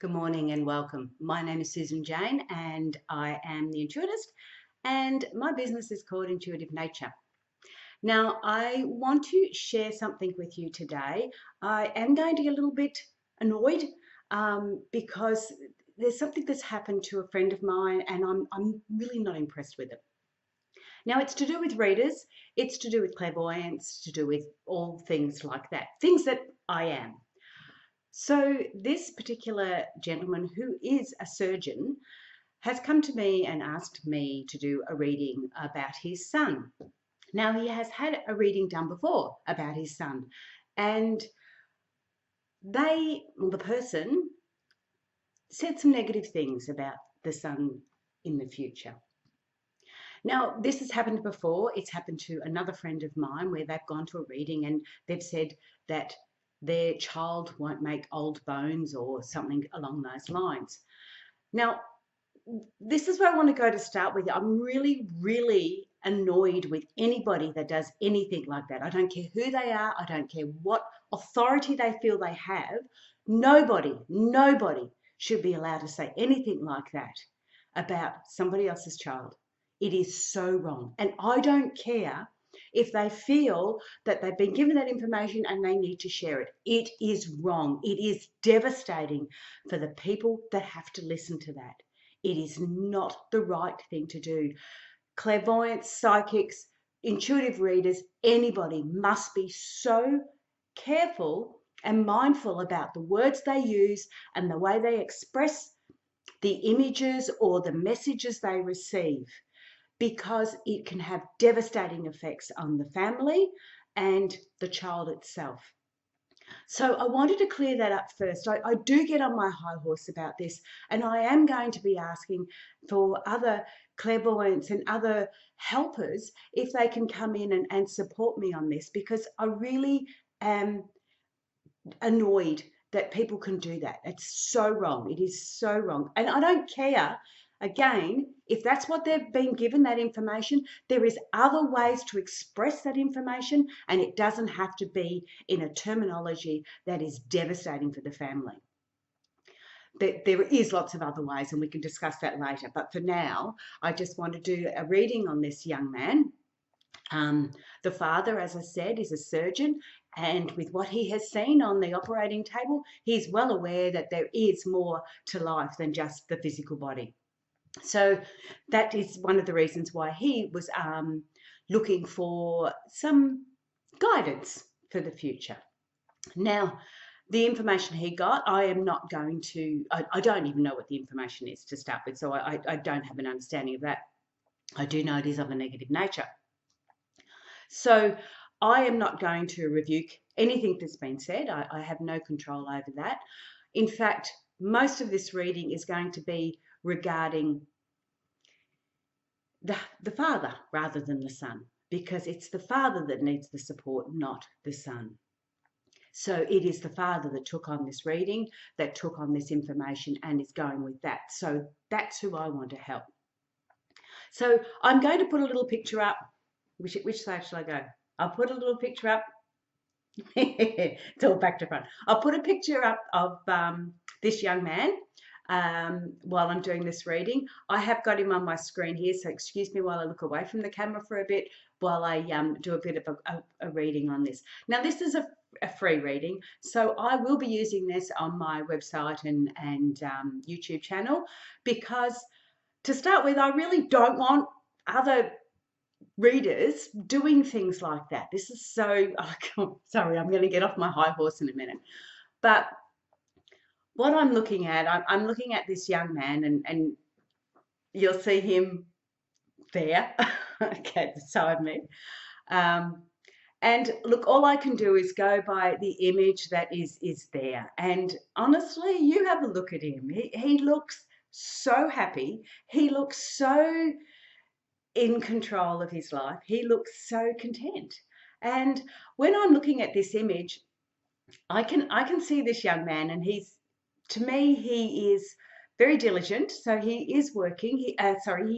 Good morning and welcome. My name is Susan Jane and I am the Intuitist, and my business is called Intuitive Nature. Now, I want to share something with you today. I am going to get a little bit annoyed because there's something that's happened to a friend of mine and I'm really not impressed with it. Now, it's to do with readers, it's to do with clairvoyance, to do with all things like that, things that I am. So, this particular gentleman, who is a surgeon, has come to me and asked me to do a reading about his son. Now, he has had a reading done before about his son, and the person said some negative things about the son in the future. Now, this has happened before. It's happened to another friend of mine where they've gone to a reading and they've said that their child won't make old bones or something along those lines. Now, this is where I want to go to start with. I'm really, really annoyed with anybody that does anything like that. I don't care who they are. I don't care what authority they feel they have. Nobody should be allowed to say anything like that about somebody else's child. It is so wrong. And I don't care if they feel that they've been given that information and they need to share it. It is wrong. It is devastating for the people that have to listen to that. It is not the right thing to do. Clairvoyants, psychics, intuitive readers, anybody must be so careful and mindful about the words they use and the way they express the images or the messages they receive, because it can have devastating effects on the family and the child itself. So I wanted to clear that up first. I do get on my high horse about this, and I am going to be asking for other clairvoyants and other helpers if they can come in and support me on this, because I really am annoyed that people can do that. It's so wrong. It is so wrong. And I don't care, again, if that's what they've been given, that information. There is other ways to express that information, and it doesn't have to be in a terminology that is devastating for the family. There is lots of other ways, and we can discuss that later. But for now, I just want to do a reading on this young man. The father, as I said, is a surgeon, and with what he has seen on the operating table, he's well aware that there is more to life than just the physical body. So that is one of the reasons why he was looking for some guidance for the future. Now, the information he got, I am not going to, I don't even know what the information is to start with, so I don't have an understanding of that. I do know it is of a negative nature. So I am not going to rebuke anything that's been said. I have no control over that. In fact, most of this reading is going to be regarding the father rather than the son, because it's the father that needs the support, not the son. So it is the father that took on this reading, that took on this information and is going with that. So that's who I want to help. So I'm going to put a little picture up. Which side shall I go? I'll put a little picture up. It's all back to front. I'll put a picture up of this young man while I'm doing this reading. I have got him on my screen here, so excuse me while I look away from the camera for a bit while I do a bit of a reading on this. Now, this is a free reading, so I will be using this on my website and YouTube channel, because to start with, I really don't want other readers doing things like that. This is so, sorry, I'm going to get off my high horse in a minute. But what I'm looking at, I'm looking at this young man, and you'll see him there, okay, beside me. And look, all I can do is go by the image that is there. And honestly, you have a look at him. He looks so happy. He looks so in control of his life. He looks so content. And when I'm looking at this image, I can see this young man, and to me, he is very diligent. So he is working. He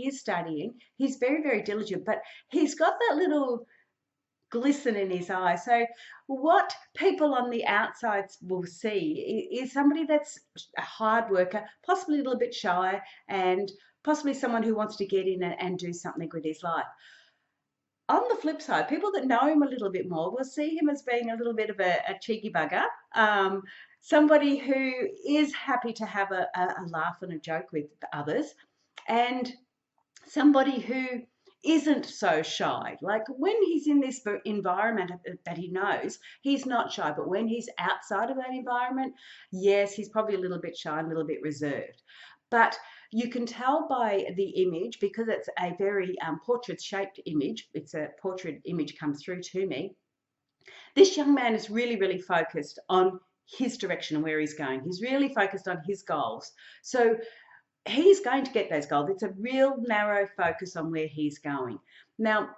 is studying. He's very, very diligent, but he's got that little glisten in his eye. So what people on the outside will see is somebody that's a hard worker, possibly a little bit shy, and possibly someone who wants to get in and do something with his life. On the flip side, people that know him a little bit more will see him as being a little bit of a cheeky bugger, somebody who is happy to have a laugh and a joke with others, and somebody who isn't so shy. Like when he's in this environment that he knows, he's not shy. But when he's outside of that environment, yes, he's probably a little bit shy, a little bit reserved. But you can tell by the image, because it's a very portrait shaped image, it's a portrait image comes through to me. This young man is really, really focused on his direction and where he's going. He's really focused on his goals. So he's going to get those goals. It's a real narrow focus on where he's going. Now,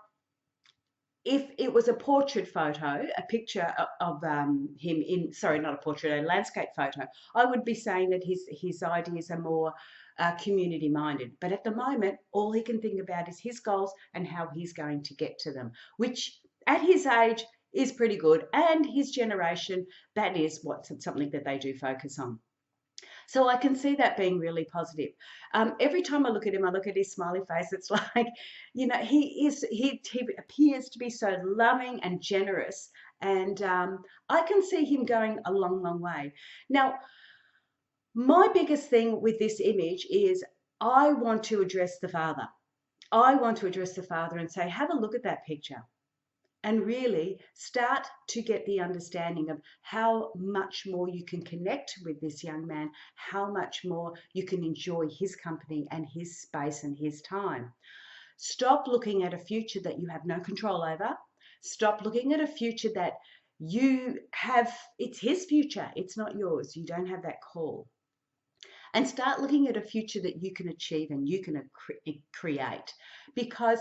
if it was a portrait photo, a picture of him in, sorry, not a portrait, a landscape photo, I would be saying that his ideas are more community minded. But at the moment, all he can think about is his goals and how he's going to get to them, which at his age is pretty good. And his generation, that is something that they do focus on. So I can see that being really positive. Every time I look at him, I look at his smiley face. It's like, he appears to be so loving and generous, and I can see him going a long, long way. Now, my biggest thing with this image is I want to address the father. I want to address the father and say, have a look at that picture and really start to get the understanding of how much more you can connect with this young man, how much more you can enjoy his company and his space and his time. Stop looking at a future that you have no control over. Stop looking at a future that you have, it's his future, it's not yours. You don't have that call. And start looking at a future that you can achieve and you can create. Because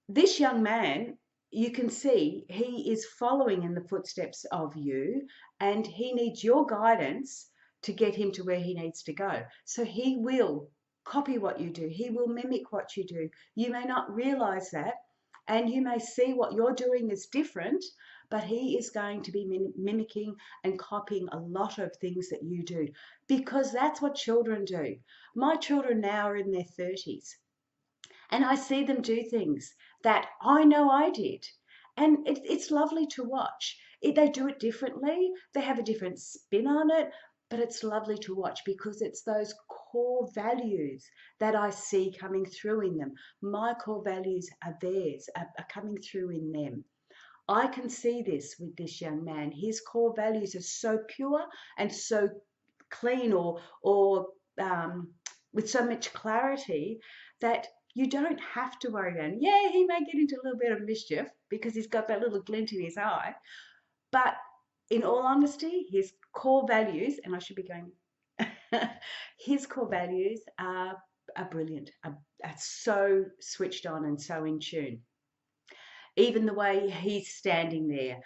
this young man, you can see he is following in the footsteps of you, and he needs your guidance to get him to where he needs to go. So he will copy what you do. He will mimic what you do. You may not realize that, and you may see what you're doing is different, but he is going to be mimicking and copying a lot of things that you do, because that's what children do. My children now are in their 30s. And I see them do things that I know I did. And it's lovely to watch. They do it differently, they have a different spin on it, but it's lovely to watch because it's those core values that I see coming through in them. My core values are theirs, are coming through in them. I can see this with this young man. His core values are so pure and so clean, or with so much clarity, that you don't have to worry about him. Yeah, he may get into a little bit of mischief because he's got that little glint in his eye. But in all honesty, his core values, and I should be going, his core values are brilliant, are so switched on and so in tune. Even the way he's standing there,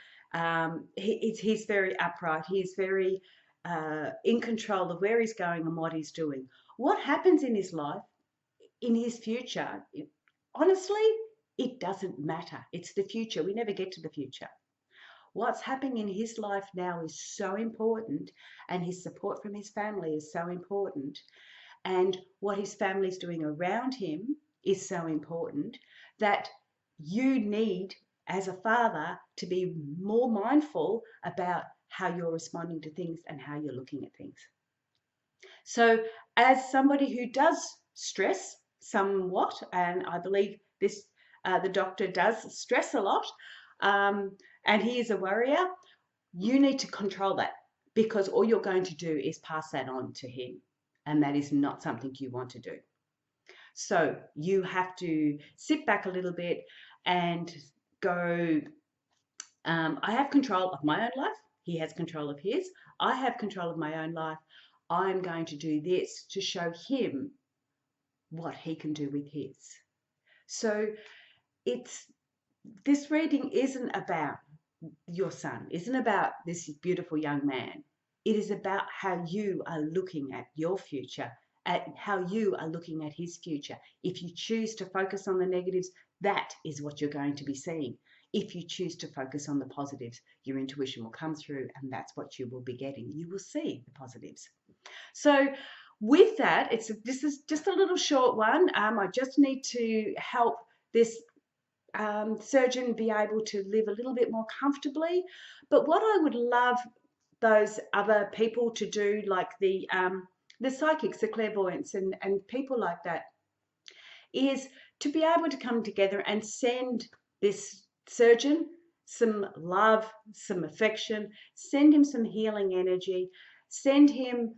he's very upright. He's very in control of where he's going and what he's doing. What happens in his life, in his future, honestly, it doesn't matter. It's the future. We never get to the future. What's happening in his life now is so important, and his support from his family is so important, and what his family's doing around him is so important, that you need, as a father, to be more mindful about how you're responding to things and how you're looking at things. So as somebody who does stress somewhat, and I believe this, the doctor does stress a lot, and he is a worrier, you need to control that, because all you're going to do is pass that on to him, and that is not something you want to do. So you have to sit back a little bit and go, I have control of my own life. He has control of his. I have control of my own life. I'm going to do this to show him what he can do with his. So this reading isn't about your son, isn't about this beautiful young man. It is about how you are looking at your future, at how you are looking at his future. If you choose to focus on the negatives, that is what you're going to be seeing. If you choose to focus on the positives, your intuition will come through, and that's what you will be getting. You will see the positives. So with that, this is just a little short one. I just need to help this surgeon be able to live a little bit more comfortably. But what I would love those other people to do, like the psychics, the clairvoyants, and people like that, is to be able to come together and send this surgeon some love, some affection, send him some healing energy, send him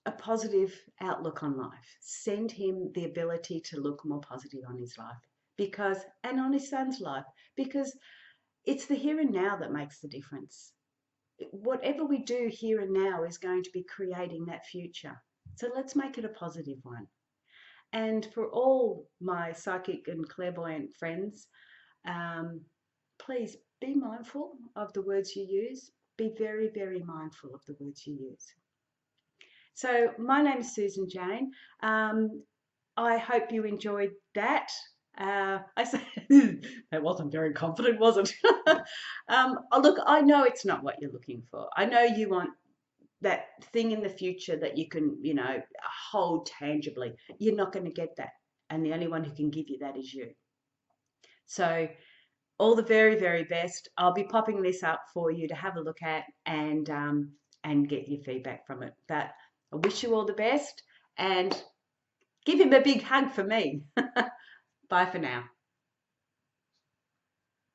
a positive outlook on life, send him the ability to look more positive on his life and on his son's life, because it's the here and now that makes the difference. Whatever we do here and now is going to be creating that future. So let's make it a positive one. And for all my psychic and clairvoyant friends, please be mindful of the words you use. Be very, very mindful of the words you use. So my name is Susan Jane. I hope you enjoyed that. I say that wasn't very confident, was it? Look, I know it's not what you're looking for. I know you want that thing in the future that you can, hold tangibly. You're not going to get that. And the only one who can give you that is you. So all the very, very best. I'll be popping this up for you to have a look at and get your feedback from it. But I wish you all the best and give him a big hug for me. Bye for now.